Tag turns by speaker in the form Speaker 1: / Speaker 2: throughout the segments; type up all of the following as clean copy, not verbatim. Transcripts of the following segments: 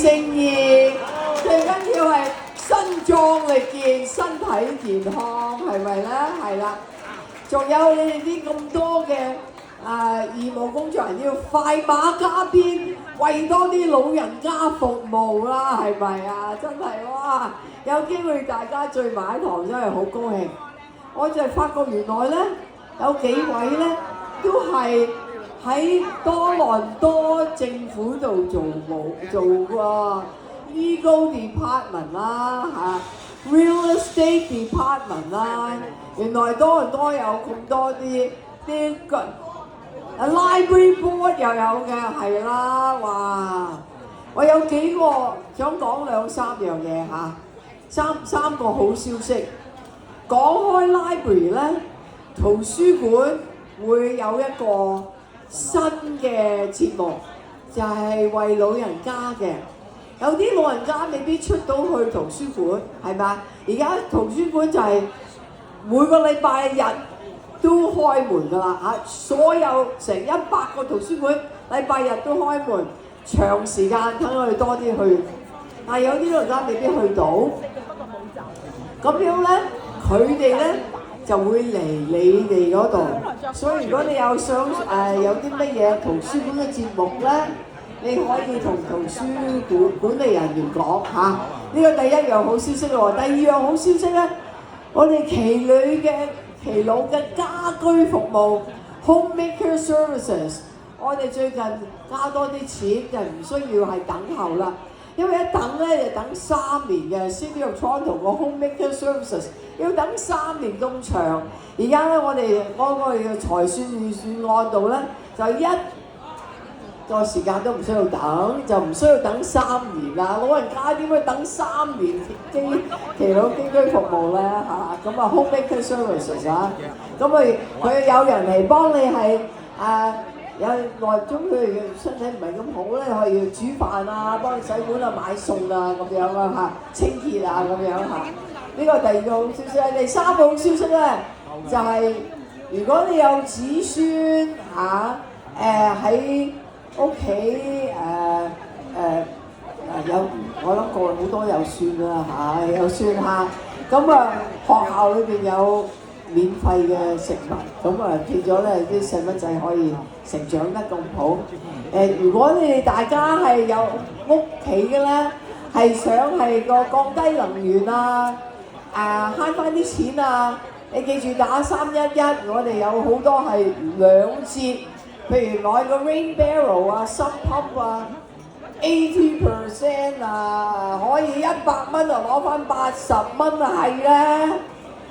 Speaker 1: 誠意，最緊要係身壯力健、身體健康，係咪咧？係啦，仲有你哋啲咁多嘅義務工作人要快馬加鞭，為多啲老人家服務啦，係咪啊？真係哇！有機會大家聚埋一堂真係好高興。我就發覺原來咧有幾位咧都係喺多倫多政府度做過 legal department 啦real estate department 啦，原來多倫多有咁多啲library board 又有嘅，係啦，哇！我有幾個想講三樣嘢三個好消息。講開 library 咧，圖書館會有一個新嘅節目，就係為老人家嘅。有啲老人家未必出到去圖書館，係咪？而家圖書館就係每個禮拜日都開門㗎啦嚇，所有成100個圖書館禮拜日都開門，長時間等我哋多啲去。但係有啲老人家未必去到，咁樣咧，佢哋咧就會嚟你哋嗰度。所以如果你有想有啲乜嘢圖書館嘅節目咧，你可以同圖書館管理人員講嚇。呢個第一樣好消息喎。第二樣好消息咧，我哋耆老嘅家居服務 Homemaker Services， 我哋最近加多啲錢，就唔需要係等候啦。因為一等咧就等3年嘅 City of Toronto 個 Homemaker Services 要等3年咁長。而家咧我哋嗰個嘅財算預算案度咧就1個時間都唔需要等，就唔需要等3年啦。老人家點會等3年耆老居服務咧嚇？咁啊 Homemaker Services 啊，咁佢有人嚟幫你係有內中佢哋身體唔係咁好咧，可以煮飯啊，幫你洗碗啊、買餸啊咁樣啊嚇，清潔啊咁樣嚇。呢個第二個好消息。第三個好消息咧，就係如果你有子孫喺屋企有，我諗過好多有孫啦嚇，有孫嚇，咁學校裏邊有免費嘅食物，咁變咗咧啲細蚊仔可以成長得咁好。如果你哋大家係有屋企嘅咧，係想係個降低能源慳翻啲錢你記住打311，我哋有好多係2折，譬如買個 rain barrel sub pump 80% 可以100蚊攞翻80蚊係咧。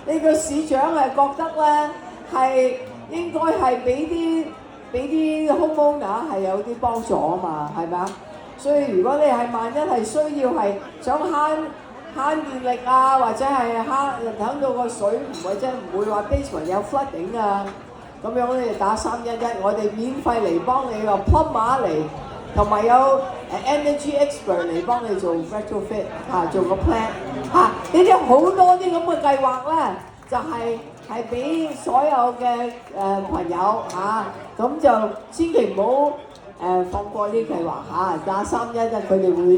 Speaker 1: 呢個市長係覺得咧係應該係俾啲 homeowner 係有啲幫助啊嘛，係咪啊？所以如果你係萬一係需要係想慳電力或者係等到個水唔會話 basement 有 flooding 咁樣你打311，我哋免費嚟幫你個 plumber 嚟，同埋有energy expert 嚟幫你做 retrofit 做個 plan 呢啲好多啲咁嘅計劃咧，就係俾所有嘅朋友咁就千祈唔好放過呢啲計劃打311，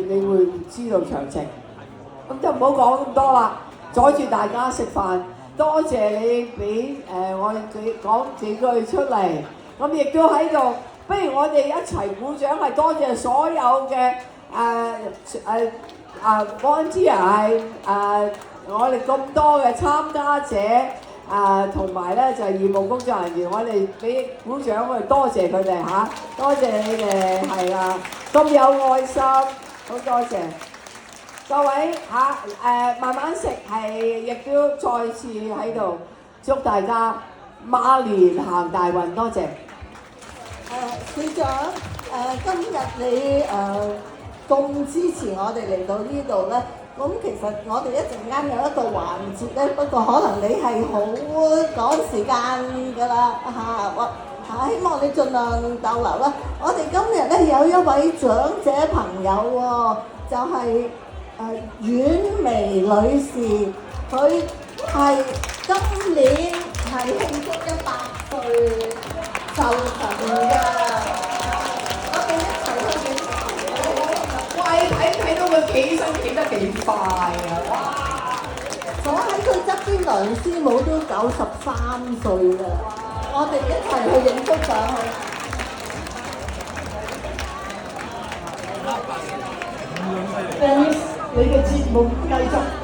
Speaker 1: 你會知道詳情。咁就唔好講咁多啦，阻住大家食飯。多謝你俾我哋講幾句出嚟，咁亦都喺度，不如我哋一齊鼓掌，係多謝所有嘅volunteer 係我哋咁多嘅參加者同埋咧就係義務工作人員，我哋俾鼓掌，我哋多謝佢哋多謝你哋係啦，咁有愛心，好多謝。各位慢慢食，亦都再次喺度祝大家馬年行大運，多謝。
Speaker 2: 市長，今日你咁支持我哋嚟到呢度咧，咁其實我哋一陣間有一個環節咧，不過可能你係好趕時間㗎啦希望你盡量逗留啦。我哋今日咧有一位長者朋友喎，就係阮薇女士，佢係今年係慶祝100歲壽辰㗎，我哋一齊去影相。
Speaker 1: 喂，睇佢企起身企得幾快啊！哇！
Speaker 2: 坐喺佢側邊梁師母都93歲啦，我哋一齊去影幅相去。
Speaker 3: Dennis，你嘅節目繼續。